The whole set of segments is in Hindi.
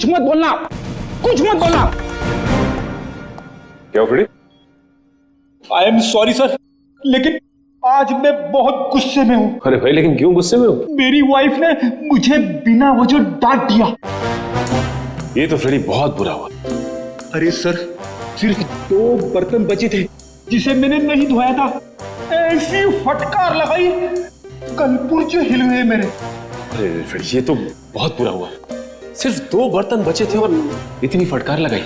कुछ मत बोलना, कुछ मत बोलना। क्या Freddy? I am sorry sir, लेकिन आज मैं बहुत गुस्से में हूँ। अरे भाई, लेकिन क्यों गुस्से में हो? मेरी वाइफ ने मुझे बिना वजह डांट दिया। ये तो फ्रेडी बहुत बुरा हुआ। अरे सर, सिर्फ 2 बर्तन बचे थे जिसे मैंने नहीं धोया था। ऐसी फटकार लगाई, कल पुर्जे हिल गए मेरे। अरे फ्रेडी, ये तो बहुत बुरा हुआ। सिर्फ 2 बर्तन बचे थे और इतनी फटकार लगाई।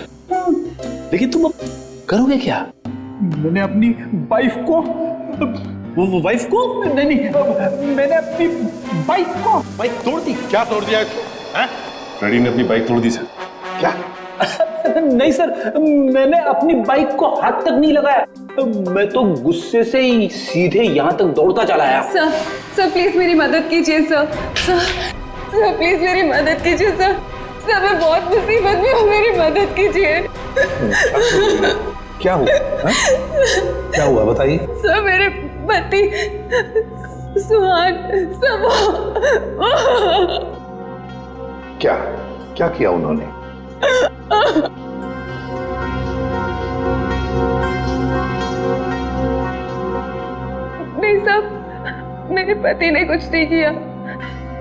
लेकिन तुम अब करोगे क्या? मैंने अपनी वाइफ को वो वाइफ को नहीं, मैंने अपनी बाइक को बाइक तोड़ दी। क्या तोड़ दिया इसको? फ्रेडी ने अपनी बाइक तोड़ दी सर। क्या? नहीं सर, मैंने अपनी बाइक को हाथ तक नहीं लगाया। मैं तो गुस्से से ही सीधे यहाँ तक दौड़ता चला आया। सर प्लीज मेरी मदद कीजिए सर। सर प्लीज मेरी मदद कीजिए सर। सर मैं बहुत मुसीबत में हूँ, मेरी मदद कीजिए। क्या हुआ? क्या हुआ बताइए। सर मेरे पति सुहान सब क्या क्या किया उन्होंने? नहीं साहब, मेरे पति ने कुछ नहीं किया।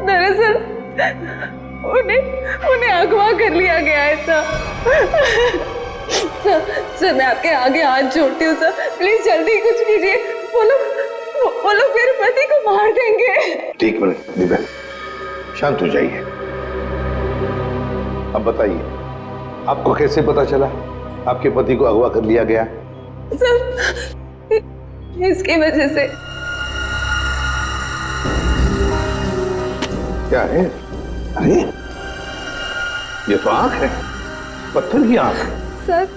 दरअसल उन्हें अगवा कर लिया गया है सर। सर मैं आपके आगे हाथ जोड़ती हूँ सर, प्लीज जल्दी कुछ कीजिए। वो लोग मेरे पति को मार देंगे। ठीक है दिव्या, शांत हो जाइए। अब बताइए, आपको कैसे पता चला आपके पति को अगवा कर लिया गया? सर इसकी वजह से। क्या है? अरे ये तो आंख है, पत्थर की आंख। सर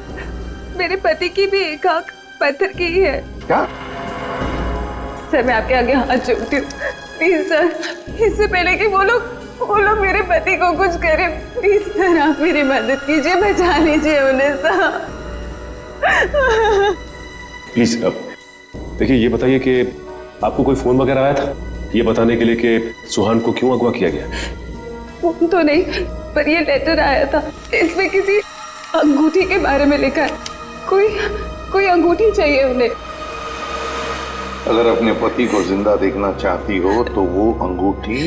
मेरे पति की भी एक आंख पत्थर की ही है। क्या? सर मैं आपके आगे हाथ जोड़ती हूँ, प्लीज सर, इससे पहले कि वो लोग मेरे पति को कुछ करें, प्लीज सर आप मेरी मदद कीजिए, बचा लीजिए उन्हें सर। प्लीज अब देखिए, ये बताइए कि आपको कोई फोन वगैरह आया था ये बताने के लिए कि सुहान को क्यों अगवा किया गया? फोन तो नहीं, पर ये लेटर आया था। इसमें किसी अंगूठी के बारे में लिखा है। कोई अंगूठी चाहिए उन्हें। अगर अपने पति को जिंदा देखना चाहती हो तो वो अंगूठी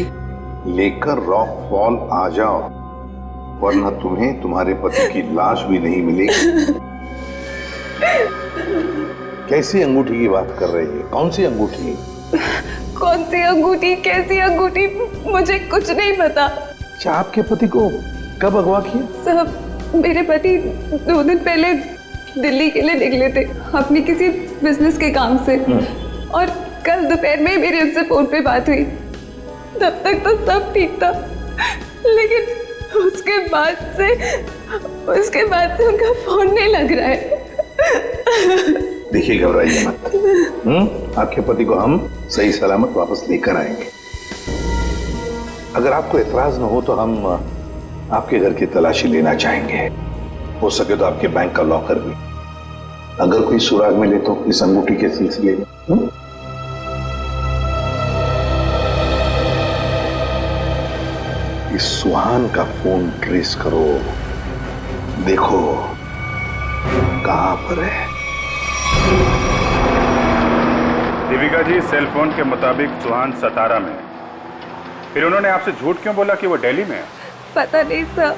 लेकर रॉक फॉल आ जाओ, वरना तुम्हें तुम्हारे पति की लाश भी नहीं मिलेगी। कैसी अंगूठी की बात कर रही है? कौन सी अंगूठी? कौन सी अंगूठी, कैसी अंगूठी, मुझे कुछ नहीं पता। अच्छा, आपके पति को कब अगवा किया? साहब मेरे पति 2 दिन पहले दिल्ली के लिए निकले थे अपनी किसी बिजनेस के काम से, और कल दोपहर में मेरी उनसे फोन पे बात हुई। तब तक तो सब ठीक था, लेकिन उसके बाद से उनका फोन नहीं लग रहा है। देखिए, घबराइए मत। आपके पति को हम सही सलामत वापस लेकर आएंगे। अगर आपको एतराज न हो तो हम आपके घर की तलाशी लेना चाहेंगे। हो सके तो आपके बैंक का लॉकर भी, अगर कोई सुराग मिले तो इस अंगूठी के सिलसिले में। इस सुहान का फोन ट्रेस करो, देखो कहां पर है। दीपिका जी, सेल फोन के मुताबिक सुहान सतारा में। फिर उन्होंने आपसे झूठ क्यों बोला कि वो दिल्ली में है? पता नहीं सर,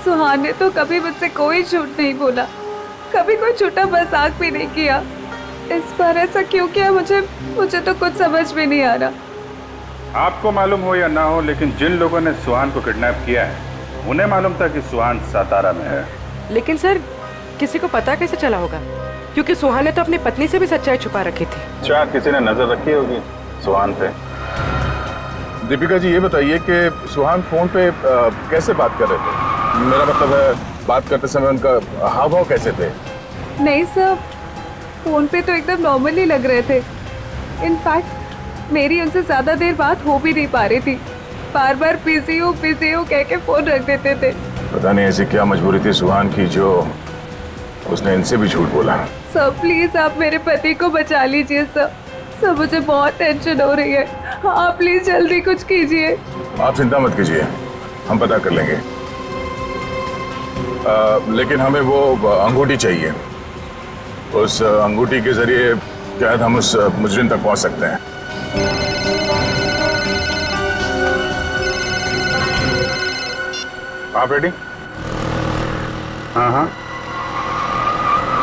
सुहान ने तो कभी मुझसे कोई झूठ नहीं बोला, कभी कोई झूठा मजाक भी नहीं किया। इस बार ऐसा क्यों किया मुझे तो कुछ समझ में नहीं आ रहा। आपको मालूम हो या ना हो, लेकिन जिन लोगों ने सुहान को किडनैप किया है उन्हें मालूम था कि सुहान सतारा में है। लेकिन सर, किसी को पता कैसे चला होगा? क्योंकि सुहान ने तो अपनी पत्नी से भी सच्चाई छुपा रखी थी। शायद किसी ने नजर रखी होगी सुहान पे। दीपिका जी, ये बताइए कि सुहान फोन पे कैसे बात कर रहे थे? मेरा मतलब है, बात करते समय उनका हाव भाव कैसे थे? नहीं सर, फोन पे तो एकदम नॉर्मली लग रहे थे। इनफैक्ट मेरी उनसे ज्यादा देर बात हो भी नहीं पा रही थी, बार बार बिजी हो कह के फोन रख देते थे। पता नहीं ऐसी क्या मजबूरी थी सुहान की जो उसने इनसे भी झूठ बोला। सर प्लीज आप मेरे पति को बचा लीजिए सर। सर मुझे बहुत टेंशन हो रही है, हाँ प्लीज जल्दी कुछ कीजिए। आप चिंता मत कीजिए, हम पता कर लेंगे। लेकिन हमें वो अंगूठी चाहिए। उस अंगूठी के जरिए शायद हम उस मुजरिम तक पहुंच सकते हैं। आप रेडी? हाँ हाँ,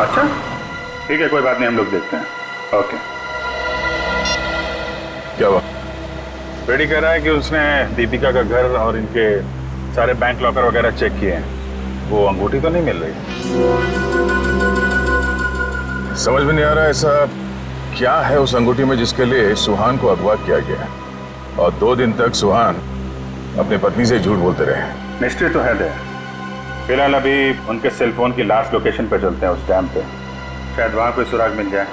अच्छा ठीक है, कोई बात नहीं, हम लोग देखते हैं। ओके। क्या हुआ? रेडी कह रहा है कि उसने दीपिका का घर और इनके सारे बैंक लॉकर वगैरह चेक किए हैं, वो अंगूठी तो नहीं मिल रही। समझ में नहीं आ रहा ऐसा क्या है उस अंगूठी में जिसके लिए सुहान को अगवा किया गया, और 2 दिन तक सुहान अपनी पत्नी से झूठ बोलते रहे। मिस्ट्री तो है दे। फिलहाल अभी उनके सेलफोन की लास्ट लोकेशन पे चलते हैं, उस डैम पे, शायद वहां कोई सुराग मिल जाए।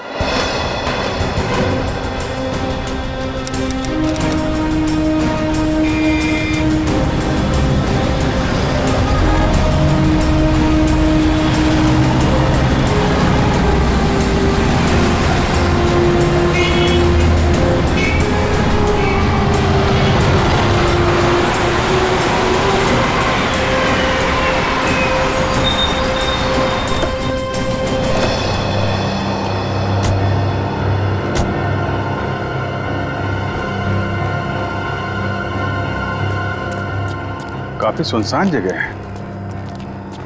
काफी सुनसान जगह है,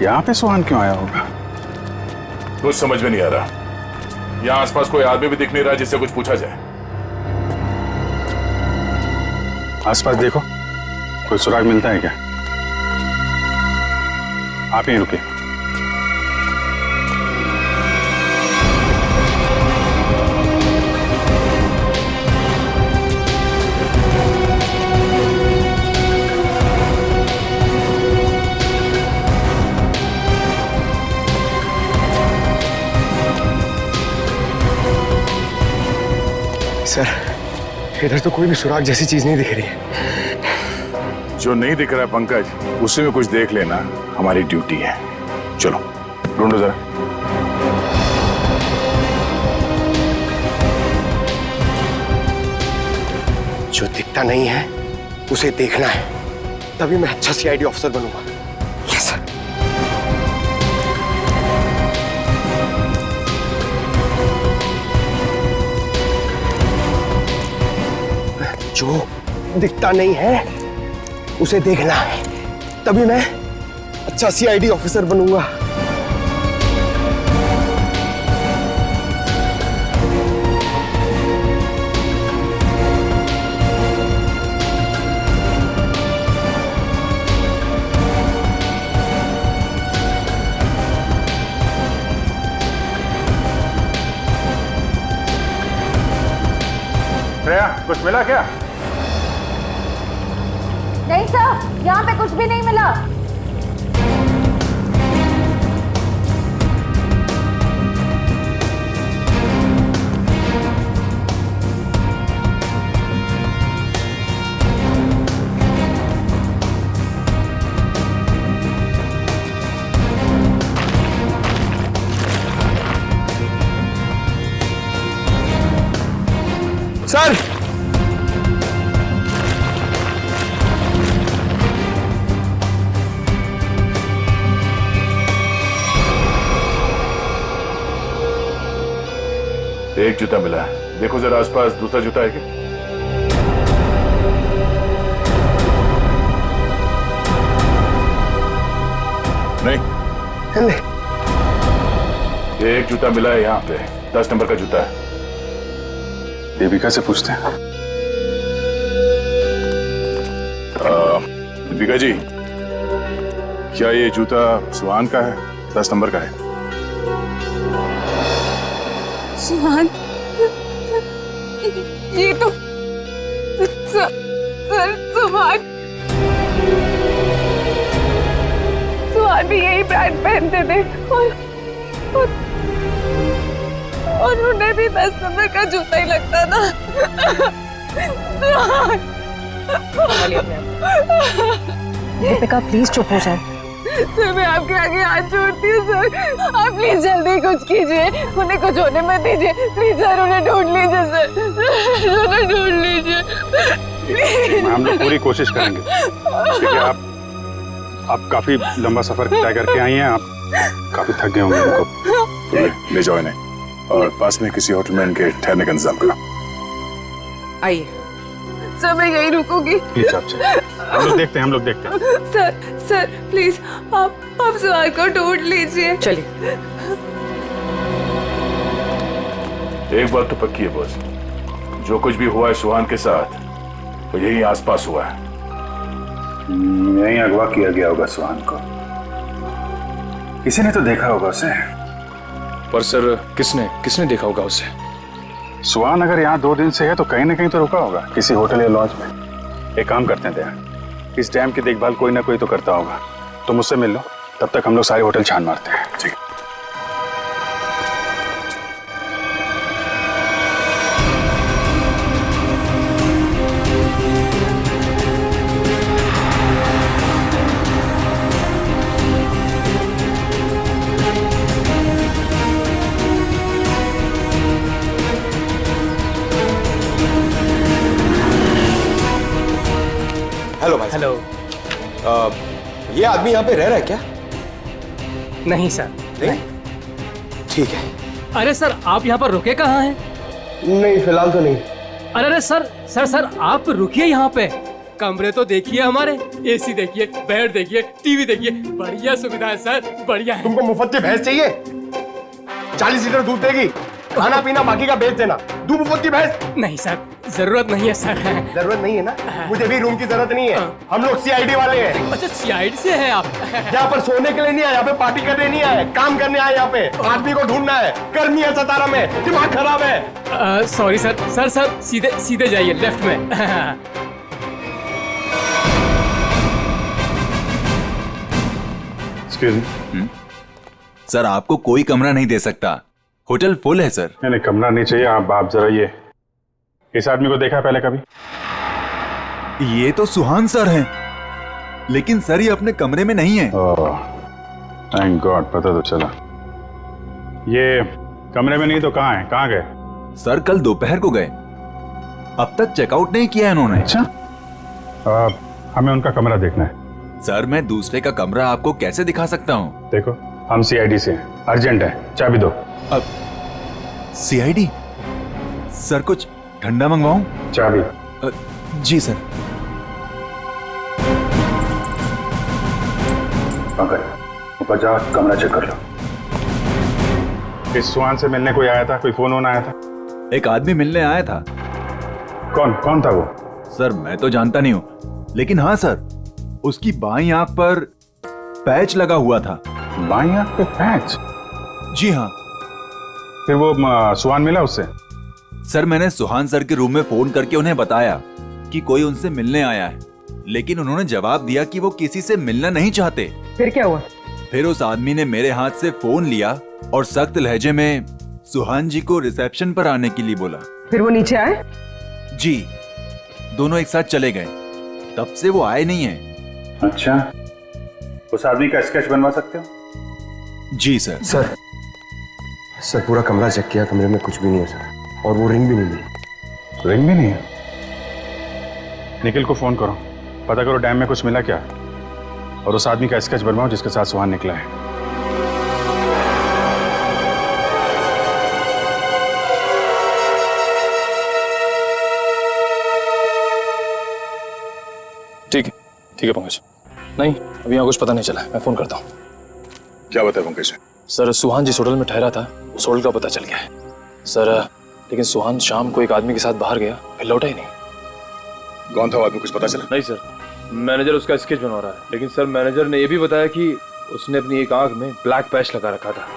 यहाँ पे सुहान क्यों आया होगा? कुछ समझ में नहीं आ रहा। यहाँ आसपास कोई आदमी भी दिख नहीं रहा जिससे कुछ पूछा जाए। आसपास देखो, कोई सुराग मिलता है क्या? आप यहीं रुके। सर, इधर तो कोई भी सुराग जैसी चीज नहीं दिख रही है। जो नहीं दिख रहा है पंकज, उसी में कुछ देख लेना हमारी ड्यूटी है। चलो ढूंढो जरा। जो दिखता नहीं है उसे देखना है, तभी मैं अच्छा सीआईडी ऑफिसर बनूंगा। Yes sir. जो दिखता नहीं है उसे देखना है, तभी मैं अच्छा सीआईडी ऑफिसर बनूंगा। श्रेया, कुछ मिला क्या? नहीं सर, यहाँ पे कुछ भी नहीं मिला। सर, एक जूता मिला है, देखो जरा आसपास दूसरा जूता है क्या? नहीं, एक जूता मिला है यहाँ पे, 10 नंबर का जूता है। दीपिका से पूछते हैं। दीपिका जी, क्या ये जूता सुहान का है? 10 नंबर का है। सुहान, ये तो सर सुहान भी यही ब्रांड पहनते थे और उन्हें भी 10 नंबर का जूता ही लगता था। दीपिका प्लीज चुप हो जाए। सर, मैं आपके आगे हाथ जोड़ती हूँ सर, आप प्लीज जल्दी कुछ कीजिए, उन्हें कुछ होने मत दीजिए प्लीज सर, उन्हें ढूंढ लीजिए सर, उन्हें ढूंढ लीजिए। हम लोग पूरी कोशिश करेंगे, क्योंकि आप काफी लंबा सफर तय करके आई हैं, आप काफी थक गए होंगे उनको। ले जाओ इन्हें और पास में किसी होटल में इनके ठहरने का इंतजाम करो। आइए। सर मैं यही रुकूंगी। प्लीज आप चलिए, हम लोग देखते हैं। सर प्लीज आप सुहान को ढूंढ लीजिए। चलिए। एक बात तो पक्की है बॉस, जो कुछ भी हुआ है सुहान के साथ वो यही आसपास हुआ है। यहीं अगवा किया गया होगा सुहान को, किसी ने तो देखा होगा उसे। पर सर किसने देखा होगा उसे? सुहान अगर यहाँ 2 दिन से है तो कहीं ना कहीं तो रुका होगा, किसी होटल या लॉज में। एक काम करते हैं दया, इस डैम की देखभाल कोई ना कोई तो करता होगा, तो मुझसे मिल लो, तब तक हम लोग सारे होटल छान मारते हैं। ठीक है। हेलो भाई। हेलो। ये आदमी यहाँ पे रह रहा है क्या? नहीं सर। नहीं? ठीक है। अरे सर आप यहाँ पर रुके कहाँ हैं? नहीं फिलहाल तो नहीं। अरे सर आप रुकिए यहाँ पे। कमरे तो देखिए हमारे, एसी देखिए, बेड देखिए, टीवी देखिए, बढ़िया सुविधा है सर, बढ़िया है। तुमको मुफ्त की भैंस चाहिए? 40 लीटर दूध देगी, खाना पीना बाकी का बेच देना। दूध मुफ्त की भैंस? नहीं सर, जरूरत नहीं है सर। जरूरत नहीं है ना? मुझे भी रूम की जरूरत नहीं है, हम लोग सीआईडी वाले हैं। अच्छा सीआईडी से हैं आप? यहाँ पर सोने के लिए नहीं आए, यहाँ पे पार्टी करने नहीं आए, काम करने आए। यहाँ पे आदमी को ढूंढना है, गर्मी है सतारा में, दिमाग खराब है। सॉरी सर सीधे जाइए लेफ्ट में। एक्सक्यूज मी सर, आपको कोई कमरा नहीं दे सकता, होटल फुल है सर। नहीं कमरा नहीं चाहिए। आप जरा ये इस आदमी को देखा पहले कभी? ये तो सुहान सर हैं, लेकिन सर ये अपने कमरे में नहीं है। थैंक गॉड, पता तो चला। ये कमरे में नहीं तो कहाँ है? कहाँ गए? सर कल दोपहर को गए, अब तक चेकआउट नहीं किया इन्होंने। अच्छा, हमें उनका कमरा देखना है। सर मैं दूसरे का कमरा आपको कैसे दिखा सकता हूँ? देखो हम सीआईडी से हैं, अर्जेंट है, चाबी दो। अब सीआईडी? सर कुछ ठंडा मंगवाऊं? चाबी। जी सर। ऊपर जाओ, कमरा चेक कर लो। इस सुहान से मिलने कोई आया था? कोई फोन आया था? एक आदमी मिलने आया था। कौन था वो? सर मैं तो जानता नहीं हूँ, लेकिन हाँ सर, उसकी बाईं आंख पर पैच लगा हुआ था। बाईं आंख पे पैच? जी हाँ। फिर वो सुहान मिला उससे? सर मैंने सुहान सर के रूम में फोन करके उन्हें बताया कि कोई उनसे मिलने आया है, लेकिन उन्होंने जवाब दिया कि वो किसी से मिलना नहीं चाहते। फिर क्या हुआ? फिर उस आदमी ने मेरे हाथ से फोन लिया और सख्त लहजे में सुहान जी को रिसेप्शन पर आने के लिए बोला। फिर वो नीचे आए? जी, दोनों एक साथ चले गए, तब से वो आए नहीं है। अच्छा, उस आदमी का स्केच बनवा सकते हो? जी सर। सर पूरा कमरा चेक किया, कमरे में कुछ भी नहीं है सर, और वो रिंग भी नहीं मिली। रिंग भी नहीं है? निखिल को फोन करो, पता करो डैम में कुछ मिला क्या, और उस आदमी का स्केच बनवाओ जिसके साथ सुहान निकला है। ठीक है पंकज। नहीं अभी यहाँ कुछ पता नहीं चला है, मैं फोन करता हूँ। क्या बताया पंकज? सर सुहान जिस होटल में ठहरा था उस होटल का पता चल गया है सर, लेकिन सुहान शाम को एक आदमी के साथ बाहर गया, फिर लौटा ही नहीं। कौन था वो आदमी, कुछ पता चला? नहीं सर, मैनेजर उसका स्केच बनवा रहा है, लेकिन सर मैनेजर ने यह भी बताया कि उसने अपनी एक आंख में ब्लैक पैच लगा रखा था।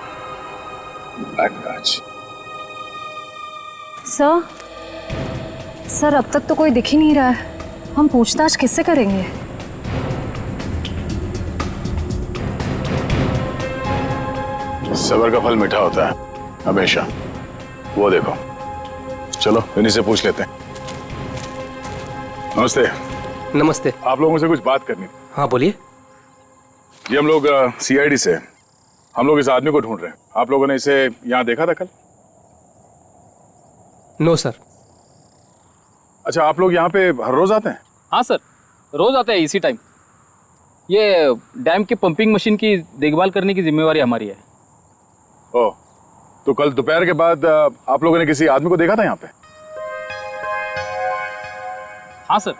Black patch? सर अब तक तो कोई दिख ही नहीं रहा है, हम पूछताछ किससे करेंगे? सबर का फल मीठा होता है हमेशा, वो देखो। चलो इन्हीं से पूछ लेते हैं। नमस्ते। नमस्ते। आप लोगों से कुछ बात करनी थी। हाँ बोलिए। जी हम लोग सीआईडी से, हम लोग इस आदमी को ढूंढ रहे हैं। आप लोगों ने इसे यहाँ देखा था कल? No sir. अच्छा, आप लोग यहाँ पे हर रोज आते हैं? हाँ सर, रोज आते हैं इसी टाइम। ये डैम की पंपिंग मशीन की देखभाल करने की जिम्मेवारी हमारी है। ओह, तो कल दोपहर के बाद आप लोगों ने किसी आदमी को देखा था यहाँ पे? हाँ सर,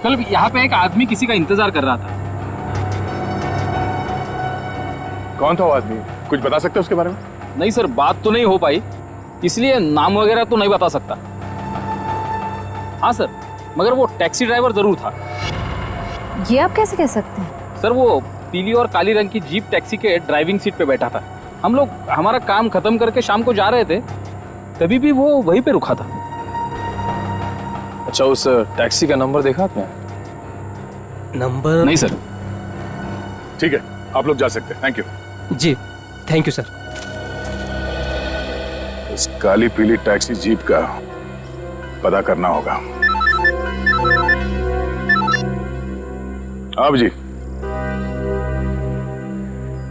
कल यहाँ पे एक आदमी किसी का इंतजार कर रहा था। कौन था वो आदमी? कुछ बता सकते हो उसके बारे में? नहीं सर, बात तो नहीं हो पाई, इसलिए नाम वगैरह तो नहीं बता सकता। हाँ सर, मगर वो टैक्सी ड्राइवर जरूर था। ये आप कैसे कह सकते हैं? सर वो पीली और काली रंग की जीप टैक्सी के ड्राइविंग सीट पे बैठा था। हम लोग हमारा काम खत्म करके शाम को जा रहे थे, तभी भी वो वहीं पे रुका था। अच्छा, उस टैक्सी का नंबर देखा आपने? नंबर नहीं सर। ठीक है, आप लोग जा सकते हैं। Thank you ji, thank you sir. इस काली पीली टैक्सी जीप का पता करना होगा। आप जी,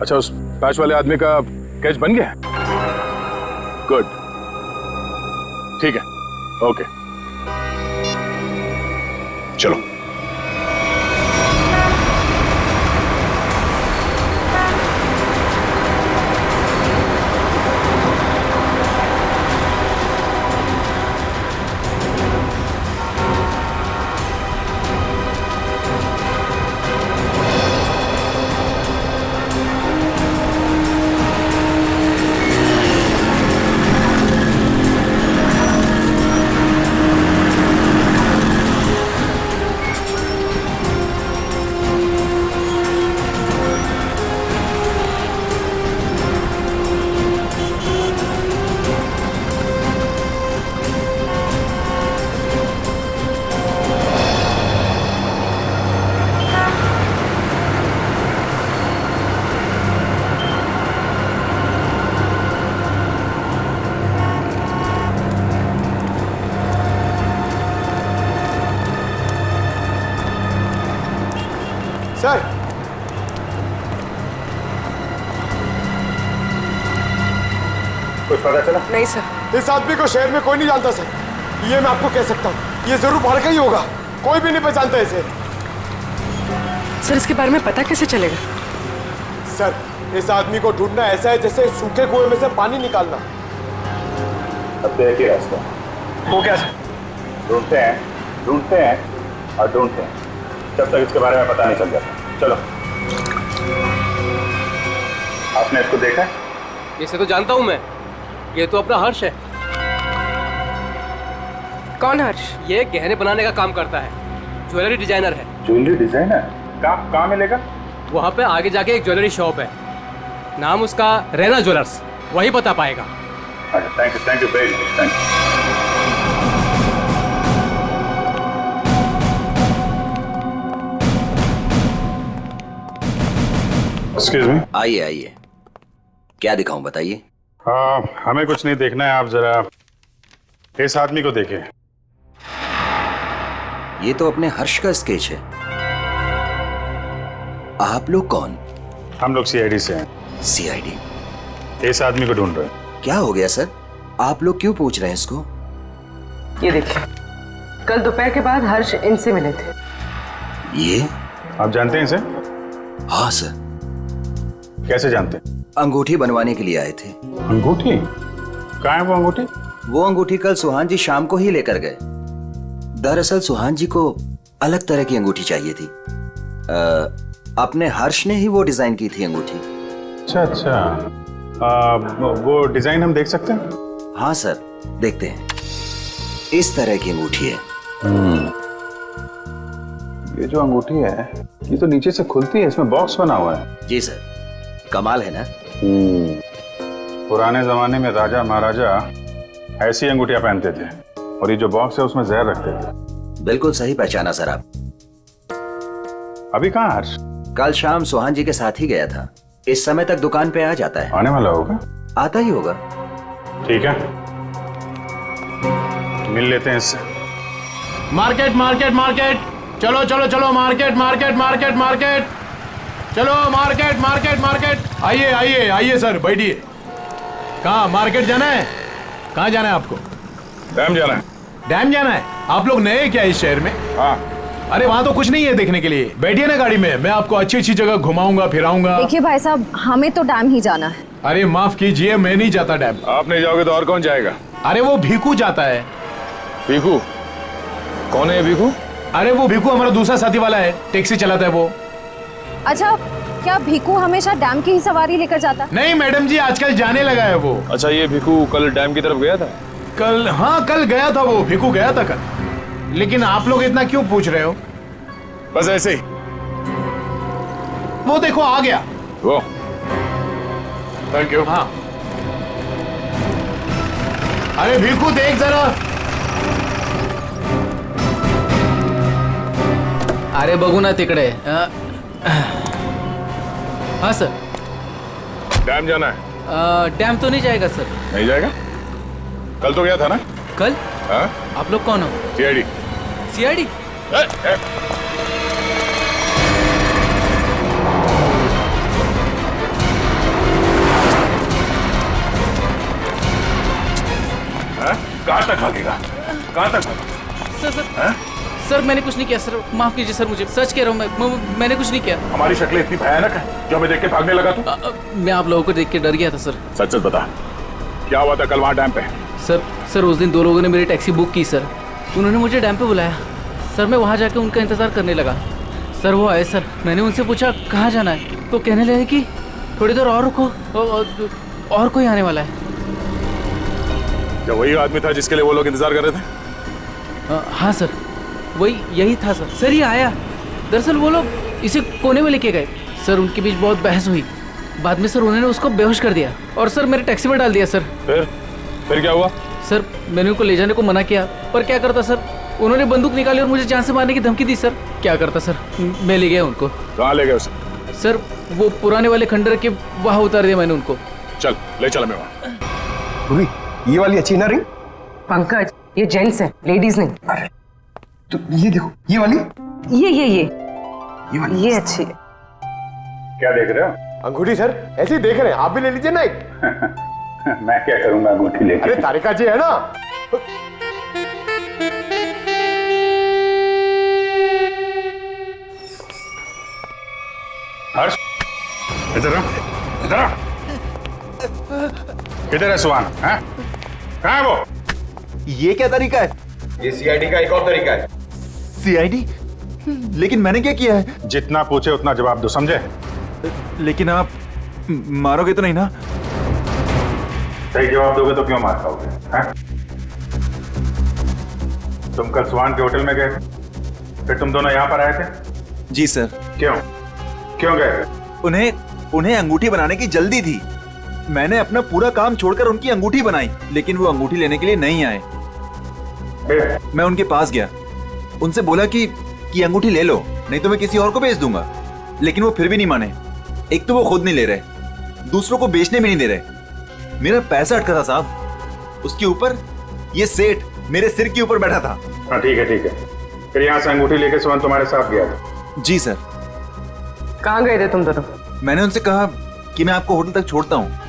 अच्छा उस पैच वाले आदमी का कैच बन गया? गुड, ठीक है, ओके, चलो। सर, कुछ पता चला? नहीं सर। इस आदमी को शहर में कोई नहीं जानता सर, ये मैं आपको कह सकता हूँ। ये जरूर बाहर का ही होगा, कोई भी नहीं पहचानता इसे। सर इसके बारे में पता कैसे चलेगा? सर, इस आदमी को ढूंढना ऐसा है जैसे सूखे कुएं में से पानी निकालना। अब तो एक ही रास्ता। वो क्या सर? ढूंढते हैं और ढूंढते हैं जब तक इसके बारे में पता नहीं चल जाता। चलो। आपने इसको देखा है? इसे तो जानता हूँ मैं, ये तो अपना हर्ष है। कौन हर्ष? ये गहने बनाने का काम करता है, ज्वेलरी डिजाइनर है। Jewellery designer? कहाँ मिलेगा? वहाँ पे आगे जाके एक ज्वेलरी शॉप है, नाम उसका रैना ज्वेलर्स, वही बता पाएगा। अच्छा, thank you very much, thank you. Excuse me. आइए आइए, क्या दिखाऊं बताइए। हमें कुछ नहीं देखना है, आप जरा इस आदमी को देखें। ये तो अपने हर्ष का स्केच है। आप लोग कौन? हम लोग सीआईडी से हैं। सीआईडी? इस आदमी को ढूंढ रहे हैं। क्या हो गया सर, आप लोग क्यों पूछ रहे हैं इसको? ये देखिए, कल दोपहर के बाद हर्ष इनसे मिले थे। ये आप जानते हैं इसे? हाँ सर। कैसे जानते हैं? अंगूठी बनवाने के लिए आए थे। अंगूठी? कहाँ है वो अंगूठी? वो अंगूठी कल सुहान जी शाम को ही लेकर गए। दरअसल सुहान जी को अलग तरह की अंगूठी चाहिए थी। अपने हर्ष ने ही वो डिजाइन की थी अंगूठी। अच्छा, वो डिजाइन हम देख सकते हैं? हाँ सर, देखते हैं। इस तरह की अंगूठी है। ये जो अंगूठी है, ये तो नीचे से खुलती है, इसमें बॉक्स बना हुआ है। जी सर, कमाल है ना। पुराने जमाने में राजा महाराजा ऐसी अंगूठियां पहनते थे, और ये जो बॉक्स है उसमें जहर रखते थे। बिल्कुल सही पहचाना सर आप। अभी कहाँ हर्ष? कल शाम सुहान जी के साथ ही गया था, इस समय तक दुकान पे आ जाता है। आने वाला होगा? आता ही होगा। ठीक है, मिल लेते हैं इससे। मार्केट मार्केट मार्केट, चलो चलो चलो, मार्केट मार्केट मार्केट मार्केट, चलो मार्केट मार्केट मार्केट। आइए आइए आइए सर, बैठिए। कहाँ मार्केट जाना है? कहाँ जाना है आपको? डैम जाना है। डैम जाना है? आप लोग नए क्या इस शहर में? हाँ, अरे वहाँ तो कुछ नहीं है देखने के लिए, बैठिए ना गाड़ी में, मैं आपको अच्छी अच्छी जगह घुमाऊंगा फिराऊंगा। देखिए भाई साहब, हमें तो डैम ही जाना है। अरे माफ कीजिए, मैं नहीं जाता डैम। आप नहीं जाओगे तो और कौन जाएगा? अरे वो भीखू जाता है। भीखू? कौन है भीखू? अरे वो भीखू हमारा दूसरा साथी वाला है, टैक्सी चलाता है वो। अच्छा, क्या भीखू हमेशा डैम की ही सवारी लेकर जाता है? नहीं मैडम जी, आजकल जाने लगा है वो। अच्छा, ये भीखू कल डैम की तरफ गया था? कल? हाँ कल गया था वो, भीखू गया था कल। लेकिन आप लोग इतना क्यों पूछ रहे हो? बस ऐसे ही। वो देखो आ गया वो। Thank you. हाँ। अरे भीखू देख जरा। अरे बघू ना तिकडे। हाँ सर। डैम जाना है? डैम तो नहीं जाएगा सर। नहीं जाएगा? कल तो गया था ना? कल? हाँ? आप लोग कौन हो? सीआईडी। सीआईडी? कहाँ तक भागेगा? कहाँ तक भागेगा? सर सर सर मैंने कुछ नहीं किया सर, माफ कीजिए सर, मुझे सच कह रहा हूँ, मैंने कुछ नहीं किया। हमारी शक्लें इतनी भयानक है जो हमें देख के भागने लगा तू? मैं आप लोगों को देख के डर गया था सर। सच सच बता, क्या हुआ था कल वहाँ डैम पे? सर उस दिन दो लोगों ने मेरी टैक्सी बुक की सर, उन्होंने मुझे डैम पे बुलाया सर, मैं वहाँ जाके उनका इंतजार करने लगा सर। वो आए सर, मैंने उनसे पूछा कहाँ जाना है, तो कहने लगे कि थोड़ी देर और रुको, और कोई आने वाला है। क्या वही आदमी था जिसके लिए वो लोग इंतजार कर रहे थे? हाँ सर, वही यही था सर। सर ये आया, दरअसल वो लोग इसे कोने में लेके गए सर, उनके बीच बहुत बहस हुई, बाद में सर उन्होंने उसको बेहोश कर दिया और सर मेरे टैक्सी में डाल दिया सर। फिर क्या हुआ? सर मैंने उनको ले जाने को मना किया, पर क्या करता सर, उन्होंने बंदूक निकाली और मुझे जान से मारने की धमकी दी सर। क्या करता सर, मैं ले गया उनको। कहाँ ले गए उसे? सर वो पुराने वाले खंडर के वहाँ उतार दिया मैंने उनको। चल ले चल मैं वहाँ। ये वाली अच्छी ना रिंग? पंकज, ये जेंट्स है, लेडीज नहीं। अरे तो ये देखो, ये वाली, ये वाली, ये अच्छी है। क्या देख रहे हो? अंगूठी सर, ऐसे ही देख रहे हैं, आप भी ले लीजिए ना एक। मैं क्या करूंगा अंगूठी लेके? अरे तारिका जी है ना। हर्ष, इधर आ, इधर आ। किधर है सुहान? हैं? कहाँ है वो? ये क्या तरीका है? ये सीआईडी का एक और तरीका है। सीआईडी? लेकिन मैंने क्या किया है? जितना पूछे उतना जवाब दो, समझे? लेकिन आप मारोगे तो नहीं ना? सही जवाब दोगे तो क्यों मार खाओगे? हैं? तुम कल सुहान के होटल में गए, फिर तुम दोनों यहाँ पर आए थे? जी सर। क्यों गए? उन्हें अंगूठी बनाने की जल्दी थी। मैंने अपना पूरा काम छोड़कर उनकी अंगूठी बनाई, लेकिन वो अंगूठी लेने के लिए नहीं आए। मैं उनके पास गया, उनसे बोला कि अंगूठी ले लो, नहीं तो मैं किसी और को बेच दूंगा, लेकिन वो फिर भी नहीं माने। एक तो वो खुद नहीं ले रहे, दूसरों को बेचने भी नहीं दे रहे। मेरा पैसा अटका था साहब, उसके ऊपर ये सेठ मेरे सिर के ऊपर बैठा था। हाँ ठीक है। फिर यहाँ से अंगूठी लेके सुहान तुम्हारे साथ गया था? जी सर। कहाँ गए थे तुम दोनों? मैंने उनसे कहा कि मैं आपको होटल तक छोड़ता हूँ,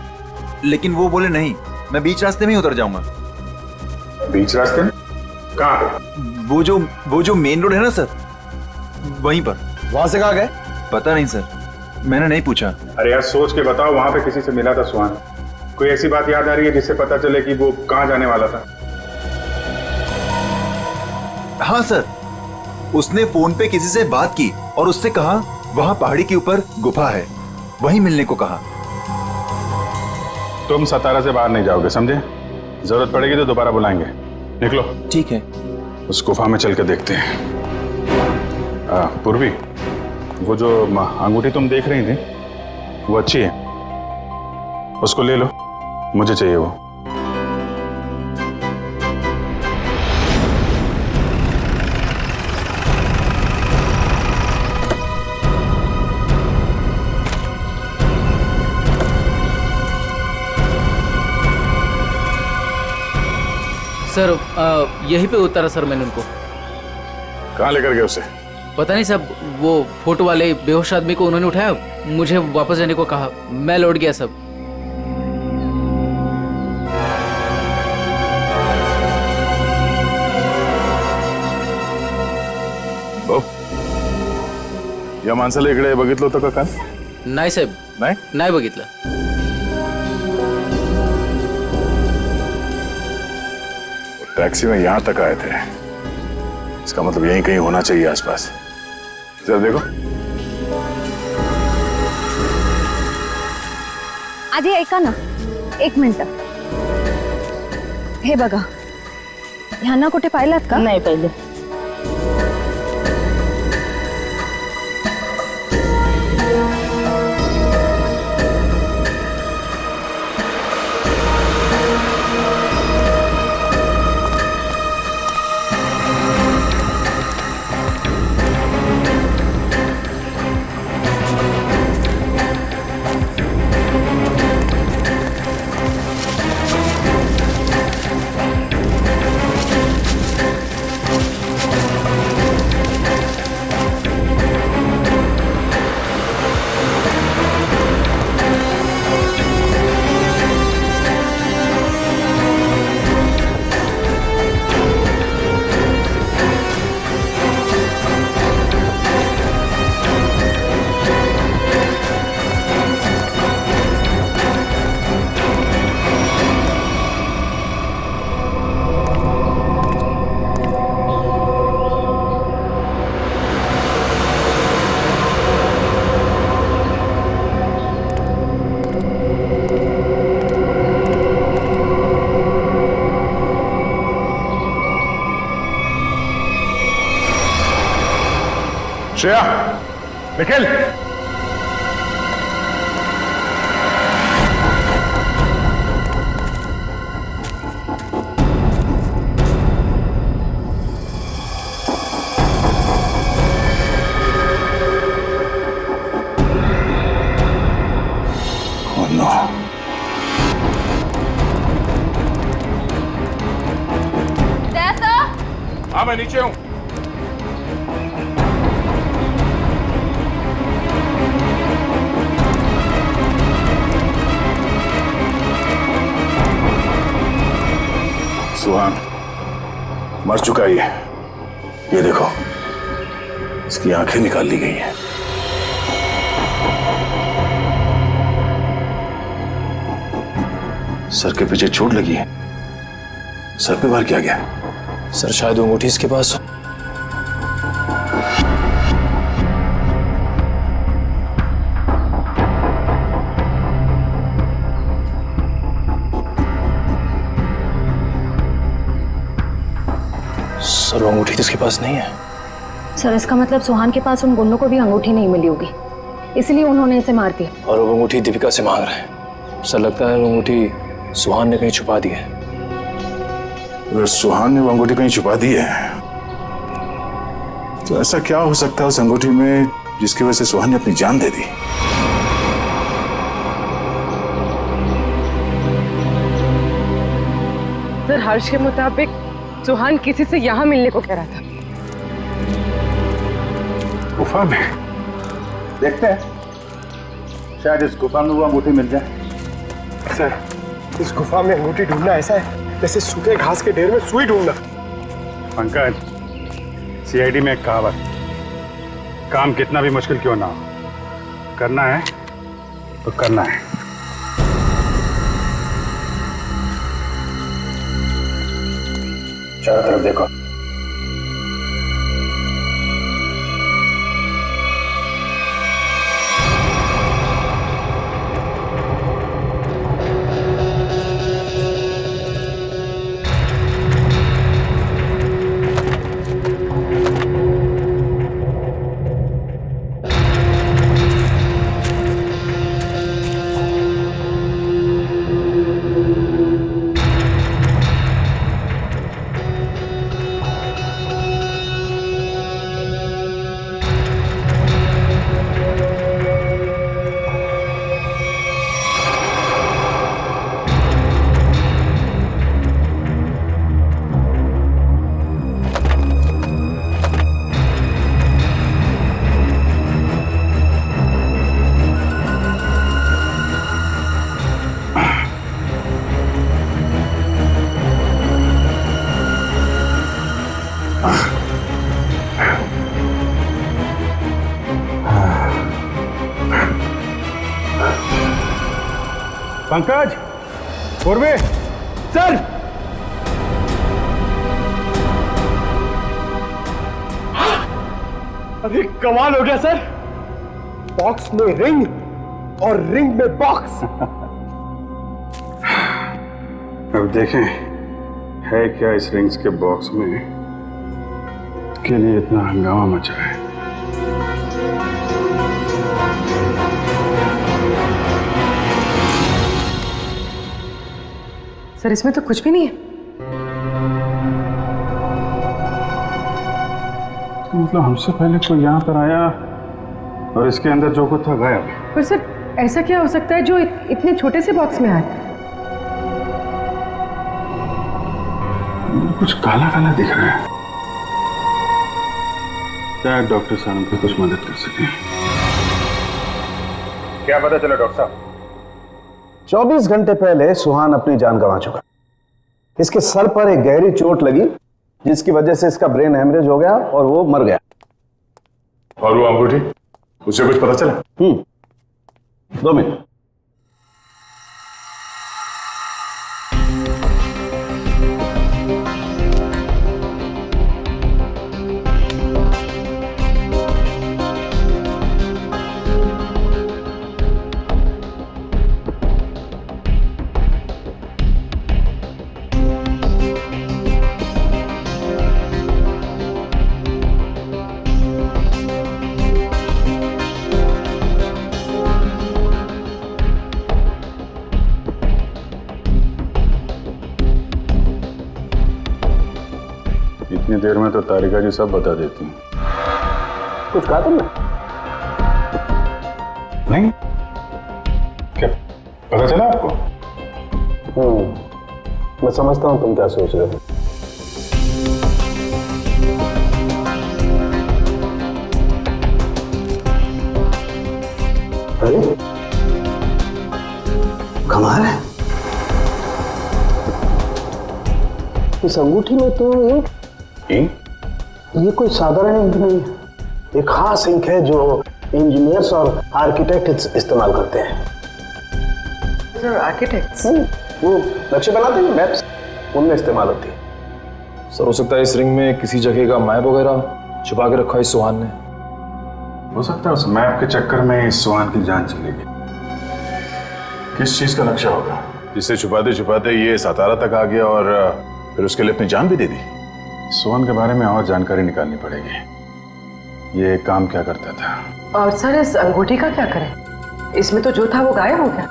लेकिन वो बोले नहीं, मैं बीच रास्ते में ही उतर जाऊंगा। बीच रास्ते में? कहाँ पे? वो जो मेन रोड है ना सर, वहीं पर। वहां से कहाँ गए? पता नहीं सर, मैंने नहीं पूछा। अरे यार सोच के बताओ, वहां पे किसी से मिला था सुहान? कोई ऐसी बात याद आ रही है जिससे पता चले कि वो कहाँ जाने वाला था? हाँ सर, उसने फोन पे किसी से बात की और उससे कहा वहां पहाड़ी के ऊपर गुफा है, वहीं मिलने को कहा। तुम सतारा से बाहर नहीं जाओगे, समझे? जरूरत पड़ेगी तो दोबारा बुलाएंगे। निकलो। ठीक है। उस गुफा में चल के देखते हैं। पूर्वी, वो जो अंगूठी तुम देख रही थी वो अच्छी है, उसको ले लो, मुझे चाहिए वो। सर यहीं पे उतारा सर मैंने उनको। कहाँ लेकर गए उसे? पता नहीं साहब, वो फोटो वाले बेहोश आदमी को उन्होंने उठाया, मुझे वापस जाने को कहा, मैं लौट गया सब। हो या माणसाला इकडे बघितलं होतं का काल? नाही साहेब, नाही नाही बघितलं. टैक्सी में यहां तक आए थे, इसका मतलब यहीं कहीं होना चाहिए आसपास. जरा देखो. आधी ऐका ना, एक मिनिट. हे बघा, ह्यांना कुठे पाहिलात का? नाही पाहिलं. श्रेया, निखिल. Oh no. हाँ, मैं नीचे हूं. सुहान मर चुका है ये देखो, इसकी आंखें निकाल ली गई हैं. सर के पीछे चोट लगी है. सर पे वार किया गया. सर शायद वो अंगूठी इसके पास हो. सर वो अंगूठी तो इसके पास नहीं है. सर इसका मतलब सुहान के पास उन गुंडों को भी अंगूठी नहीं मिली होगी, इसलिए उन्होंने इसे मार दिया. और वो अंगूठी दीपिका से मांग रहे हैं. सर लगता है वो अंगूठी सुहान ने कहीं छुपा दी है. अगर सुहान ने वो अंगूठी कहीं छुपा दी है तो ऐसा क्या हो सकता है उस अंगूठी में जिसकी वजह से सुहान ने अपनी जान दे दी? सर हर्ष के मुताबिक सुहान किसी से यहाँ मिलने को कह रहा था. गुफा में देखते हैं, शायद इस गुफा में वो अंगूठी मिल जाए. सर, इस गुफा में अंगूठी ढूंढना ऐसा है जैसे सूखे घास के ढेर में सुई ढूंढना. पंकज, सीआईडी में एक कहावत, काम कितना भी मुश्किल क्यों ना हो, करना है तो करना है. चारों तरफ देखो. पंकज, पूर्वे, सर अरे कमाल हो गया सर, बॉक्स में रिंग और रिंग में बॉक्स। अब देखें है क्या इस रिंग्स के बॉक्स में के लिए इतना हंगामा मचा है। सर इसमें तो कुछ भी नहीं है। तो मतलब हमसे पहले कोई यहाँ पर आया और इसके अंदर जो कुछ था गायब। पर सर ऐसा क्या हो सकता है जो इतने छोटे से बॉक्स में आए? कुछ काला काला दिख रहा है। क्या डॉक्टर साहब हमको कुछ मदद कर सके? क्या पता चला डॉक्टर साहब? 24 घंटे पहले सुहान अपनी जान गंवा चुका। इसके सर पर एक गहरी चोट लगी जिसकी वजह से इसका ब्रेन हेमरेज हो गया और वो मर गया। और वो अंगूठी, उसे कुछ पता चला? 2 मिनट। इतनी देर में तो तारिका जी सब बता देती हैं। कुछ कहा तुमने? नहीं, क्या पता चला आपको? मैं समझता हूं तुम क्या सोच रहे हो। अरे कमाल है, इस अंगूठी में तो इंक, ये कोई साधारण इंक नहीं है। एक खास इंक है जो इंजीनियर्स और आर्किटेक्ट इस्तेमाल करते हैं। Sir architects? वो नक्शे बनाते हैं, मैप्स, उनमें इस्तेमाल होती है। सर हो सकता है इस रिंग में किसी जगह का मैप वगैरह छुपा के रखा है इस सुहान ने। हो सकता है उस मैप के चक्कर में इस सुहान की जान चली गई। किस चीज का नक्शा होगा जिससे छुपाते छुपाते ये सातारा तक आ गया और फिर उसके लिए अपनी जान भी दे दी? सुहान के बारे में और जानकारी निकालनी पड़ेगी। ये काम क्या करता था? और सर इस अंगूठी का क्या करें? इसमें तो जो था वो गायब हो गया।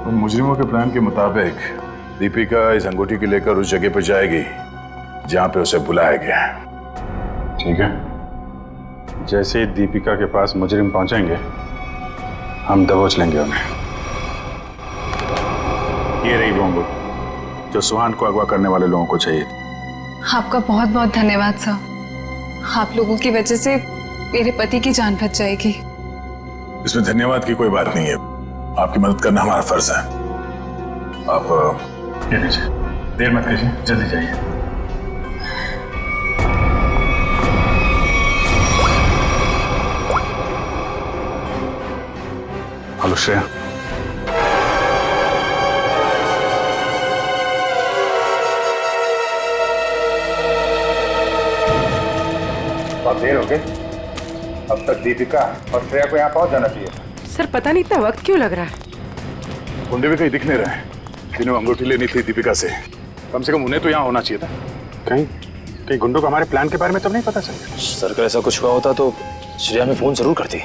उन मुजरिमों के प्लान के मुताबिक दीपिका इस अंगूठी को लेकर उस जगह पर जाएगी जहां पे उसे बुलाया गया है। ठीक है, जैसे ही दीपिका के पास मुजरिम पहुंचेंगे हम दबोच लेंगे उन्हें। ये रही वो अंगूठी जो सुहान को अगवा करने वाले लोगों को चाहिए थी। आपका बहुत बहुत धन्यवाद सर। आप लोगों की वजह से मेरे पति की जान बच जाएगी। इसमें धन्यवाद की कोई बात नहीं है, आपकी मदद करना हमारा फर्ज है। आप ये लीजिए, देर मत कीजिए, जल्दी जाइए। हेलो श्रेया, बहुत देर हो गई, अब तक दीपिका और श्रेया को यहाँ पहुंच जाना चाहिए। सर पता नहीं इतना वक्त क्यों लग रहा है। गुंडे भी कहीं दिख नहीं रहे। जिन्हें अंगूठी लेनी थी दीपिका से, कम कम उन्हें तो यहाँ होना चाहिए था। कहीं गुंडों को हमारे प्लान के बारे में तो नहीं पता चल गया? सर अगर ऐसा कुछ हुआ होता तो श्रेया में फोन जरूर करती।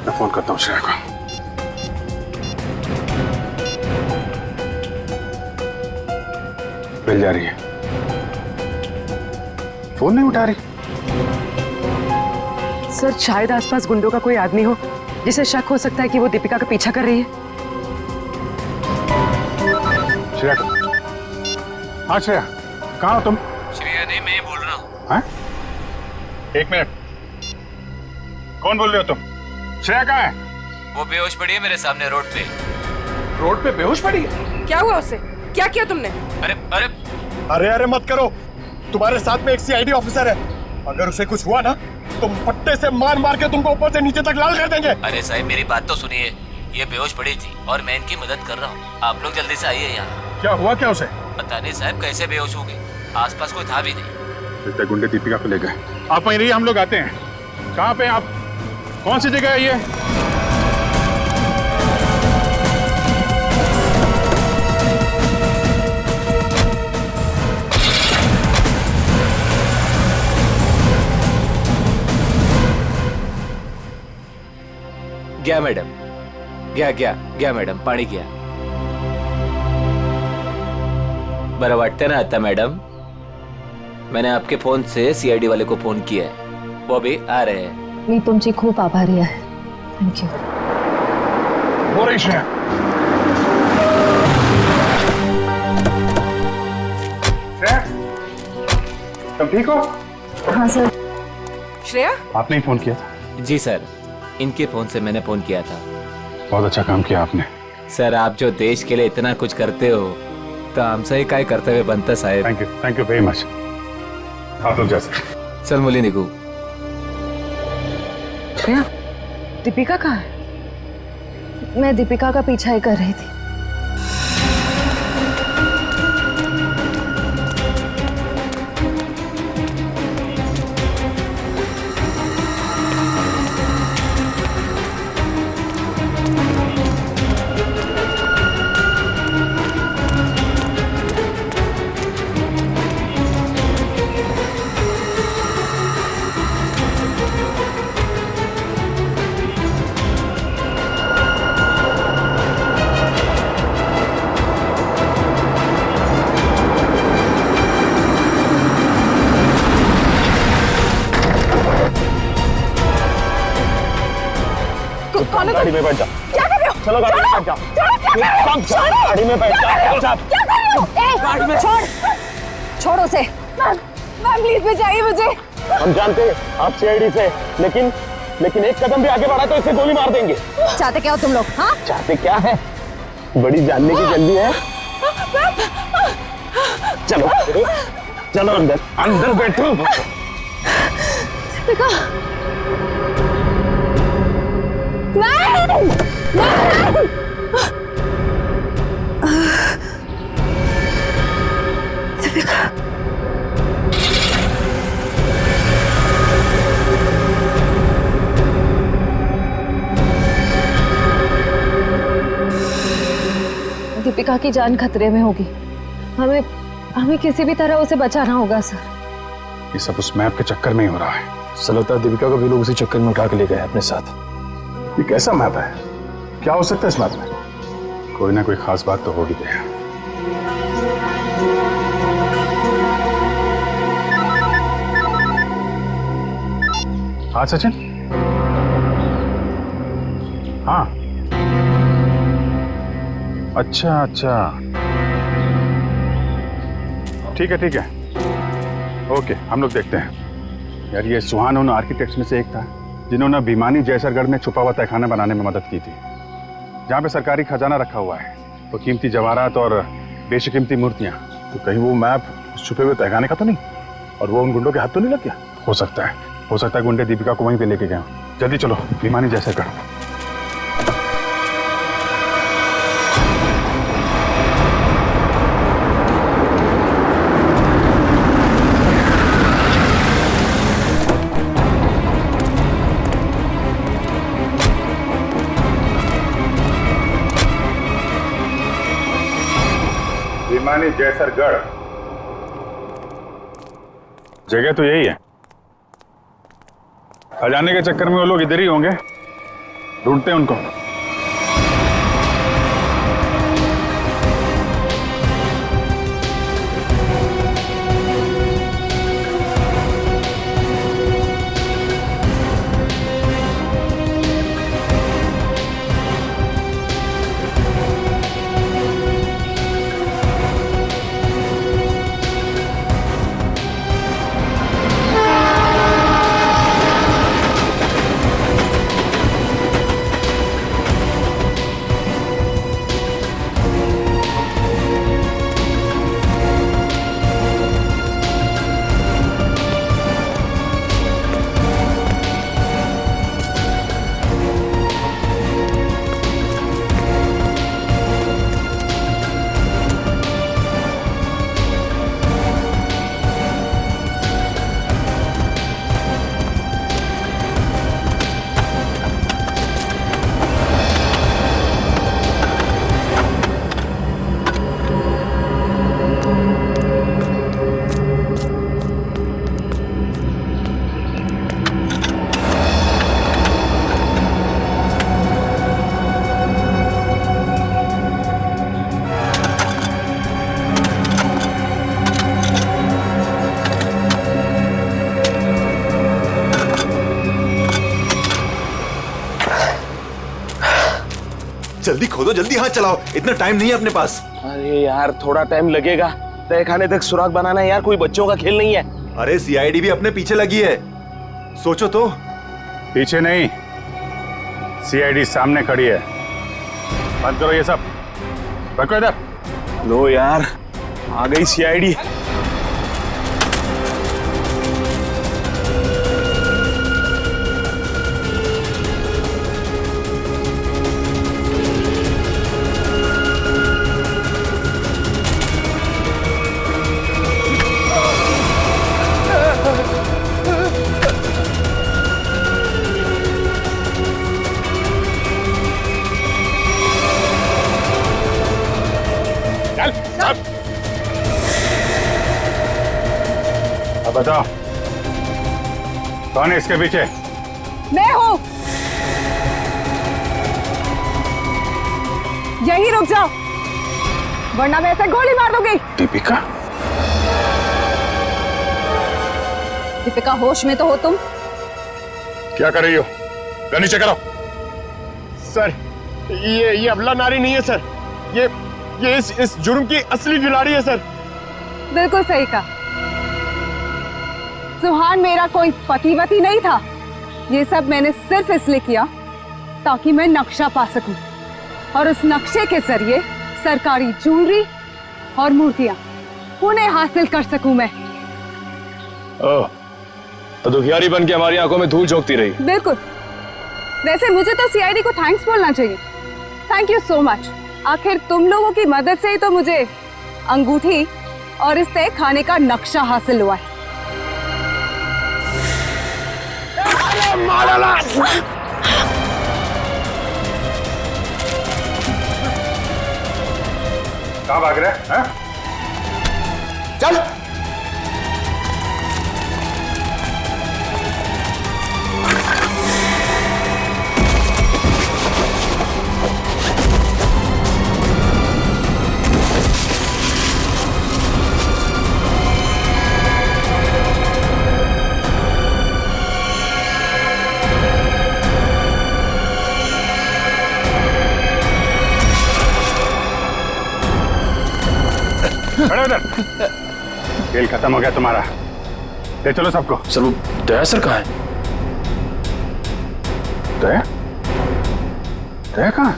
मैं फोन करता हूँ श्रेया को। मिल जा रही है, फोन नहीं उठा रही। सर शायद आसपास गुंडों का कोई आदमी हो जिसे शक हो सकता है कि वो दीपिका का पीछा कर रही है। श्रेया, हाँ श्रेया, कहाँ हो तुम? श्रेया नहीं, मैं बोल रहा हूँ। हाँ? एक मिनट, कौन बोल रहे हो तुम? श्रेया कहाँ है? वो बेहोश पड़ी है मेरे सामने रोड पे। रोड पे बेहोश पड़ी है? क्या हुआ उससे? क्या किया तुमने? अरे अरे अरे अरे मत करो, तुम्हारे साथ में एक सीआईडी ऑफिसर है, अगर उसे कुछ हुआ ना तुम पट्टे से मार मार के तुमको ऊपर से नीचे तक लाल कर देंगे। अरे साहब मेरी बात तो सुनिए, ये बेहोश पड़ी थी और मैं इनकी मदद कर रहा हूँ। आप लोग जल्दी से आइए यहाँ। क्या हुआ क्या उसे? पता नहीं साहब कैसे बेहोश हो गई, आसपास कोई था भी नहीं। लगता है गुंडे दीपिका को ले गए। आप वहीं रहिए, हम लोग आते हैं। कहाँ पे आप? कौन सी जगह है ये? गया मैडम, गया मैडम, पानी गया। बरं वाटते ना आता मैडम? मैंने आपके फोन से सीआईडी वाले को फोन किया है, वो भी आ रहे हैं। मी तुमची खूप आभारी आहे। थँक्यू। तुम ठीक हो? हाँ सर। श्रेया, आपने ही फोन किया था? जी सर, इनके फोन से मैंने फोन किया था। बहुत अच्छा काम किया आपने। सर आप जो देश के लिए इतना कुछ करते हो तो हमसे ही काय कर्तव्य बनता साहेब। Thank you very much. आप लोग जा सकते। चल मुली निघू। श्रेया, दीपिका कहाँ है? मैं दीपिका का पीछा ही कर रही थी। गाड़ी में बैठ जाओ। क्या कर रहे हो? चलो गाड़ी में बैठ जाओ। गाड़ी में बैठ जाओ। क्या कर रहे हो? गाड़ी में छोड़ उसे। मैम प्लीज बचाइए मुझे। हम जानते हैं आप सीआईडी से, लेकिन एक कदम भी आगे बढ़ा तो इसे गोली मार देंगे। चाहते क्या हो तुम लोग? हाँ, चाहते क्या है? बड़ी जानने की जल्दी है। चलो चलो अंदर बैठो। दीपिका, नहीं नहीं। दीपिका, दीपिका की जान खतरे में होगी। हमें किसी भी तरह उसे बचाना होगा सर। ये सब उस मैप के चक्कर में ही हो रहा है। सलता दीपिका को भी लोग उसी चक्कर में उठा के ले गए अपने साथ। ये कैसा मैप है? क्या हो सकता है इस मैप में? कोई ना कोई खास बात तो होगी। दे हाँ सचिन। हाँ अच्छा ठीक है ओके, हम लोग देखते हैं। यार ये सुहान उन आर्किटेक्ट्स में से एक था जिन्होंने भिमानी जैसरगढ़ में छुपा हुआ तहखाना बनाने में मदद की थी, जहाँ पे सरकारी खजाना रखा हुआ है, तो कीमती जवाहरात और बेशकीमती मूर्तियां। तो कहीं वो मैप उस छुपे हुए तहखाने का तो नहीं, और वो उन गुंडों के हाथ तो नहीं लग गया? हो सकता है गुंडे दीपिका को वहीं पे लेके गए। जल्दी चलो भिमानी जैसरगढ़। भिमानी जैसरगढ़ जगह तो यही है। खजाने के चक्कर में वो लोग इधर ही होंगे, ढूंढते हैं उनको। जल्दी खोदो, जल्दी हाथ चलाओ, इतना टाइम नहीं है अपने पास। अरे यार थोड़ा टाइम लगेगा, तय खाने तक सुराग बनाना है यार, कोई बच्चों का खेल नहीं है। अरे सीआईडी भी अपने पीछे लगी है, सोचो तो। पीछे नहीं, सीआईडी सामने खड़ी है। बंद करो ये सब, रखो इधर। लो यार, आ गई सीआईडी। अब बताओ कौन है इसके पीछे? मैं हूँ। यही रुक जाओ, वरना मैं ऐसे गोली मार दूंगी। दीपिका? दीपिका होश में तो हो तुम? क्या कर रही हो? गन नीचे करो। सर ये अबला नारी नहीं है सर, ये इस जुर्म की असली खिलाड़ी है सर। बिल्कुल सही कहा। सुहान मेरा कोई पतिवती नहीं था। ये सब मैंने सिर्फ इसलिए किया ताकि मैं नक्शा पा सकूं, और उस नक्शे के जरिए सरकारी ज्वेलरी और मूर्तियां उन्हें हासिल कर सकूं मैं। ओह, तो दुखियारी बन के हमारी आंखों में धूल झोंकती रही। बिल्कुल। वैसे मुझे तो सीआईडी को थैंक्स बोलना चाहिए। Thank you so much. आखिर तुम लोगों की मदद से ही तो मुझे अंगूठी और इस तय खाने का नक्शा हासिल हुआ है। कहाँ भाग रहे हैं? चल। खड़े उधर। खेल खत्म हो गया तुम्हारा, ले चलो सबको। सर वो दया सर कहाँ है? दया? दया कहाँ?